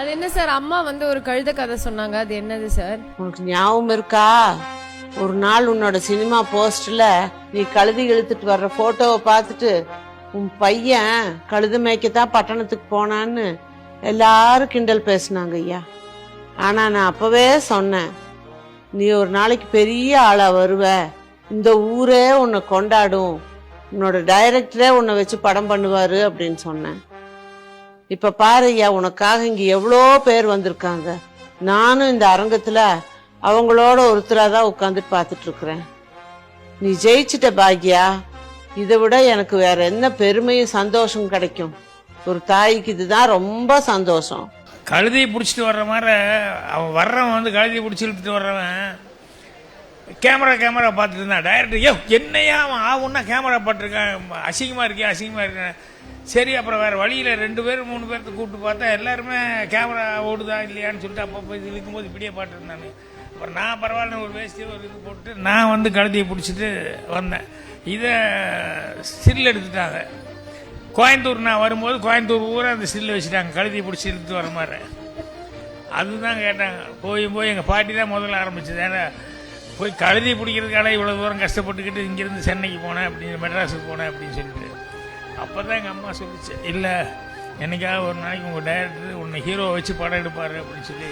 அது என்ன சார், அம்மா வந்து ஒரு கழுத கதை சொன்னாங்க, அது என்னது சார்? உனக்கு ஞாபகம் இருக்கா? ஒரு நாள் உன்னோட சினிமா போஸ்ட்ல நீ கழுதி இழுத்துட்டு வர்ற போட்டோவை பார்த்துட்டு உன் பையன் கழுது மேய்க்கத்தான் பட்டணத்துக்கு போனான்னு எல்லாரும் கிண்டல் பேசினாங்க ஐயா. ஆனா நான் அப்பவே சொன்னேன், நீ ஒரு நாளைக்கு பெரிய ஆளா வருவ, இந்த ஊரே உன்னை கொண்டாடும், உன்னோட டைரக்டரே உன்னை வச்சு படம் பண்ணுவாரு அப்படின்னு சொன்னேன். இப்ப பாரு ஐயா, உனக்காக இங்க எவ்வளோ பேர் வந்திருக்காங்க. நானும் இந்த அரங்கத்துல அவங்களோட ஒருத்தராதான் உட்காந்துட்டு பாத்துட்டு இருக்கிறேன். நீ ஜெயிச்சிட்ட பாக்யா, இதை விட எனக்கு வேற என்ன பெருமையும் சந்தோஷம் கிடைக்கும்? ஒரு தாய்க்கு இதுதான் ரொம்ப சந்தோஷம். கழுதையை பிடிச்சிட்டு வர்ற மாதிரி அவன் வர்றவன் வந்து கழுதையை பிடிச்சி இழுத்துட்டு வர்றவன் கேமரா பார்த்துட்டு இருந்தான். டைரக்டர் ஏ என்னையா அவன் ஆகுன்னா கேமரா பார்த்துருக்கான், அசிங்கமாக இருக்கேன். சரி, அப்புறம் வேறு வழியில் 2 பேர் 3 பேர்த்து கூப்பிட்டு பார்த்தா எல்லாருமே கேமரா ஓடுதா இல்லையான்னு சொல்லிட்டு அப்போ இது இருக்கும்போது இப்படியே பார்த்துருந்தானு. அப்புறம் நான் பரவாயில்ல ஒரு வேஸ்ட்டு ஒரு இது போட்டு நான் வந்து கழுதையை பிடிச்சிட்டு வந்தேன். இதை ஸ்டில் எடுத்துட்டாங்க. கோயம்புத்தூர் நான் வரும்போது கோயம்புத்தூர் ஊரை அந்த ஸ்டில் வச்சுட்டாங்க, கழுதியை பிடிச்சி இழுத்து வர மாதிரி. அதுதான் கேட்டாங்க. போய் எங்கள் பாட்டி தான் முதல்ல ஆரம்பிச்சது. ஏன்னா போய் கழுதி பிடிக்கிறதுக்காக இவ்வளோ தூரம் கஷ்டப்பட்டுக்கிட்டு இங்கேருந்து சென்னைக்கு போனேன் அப்படின்னு, மெட்ராஸுக்கு போனேன் அப்படின்னு சொல்லிட்டு. அப்போ தான் எங்கள் அம்மா சொல்லிச்சு, இல்லை என்னைக்காவது ஒரு நாளைக்கு உங்கள் டைரக்டர் உன்னை ஹீரோவை வச்சு படம் எடுப்பார் அப்படின்னு சொல்லி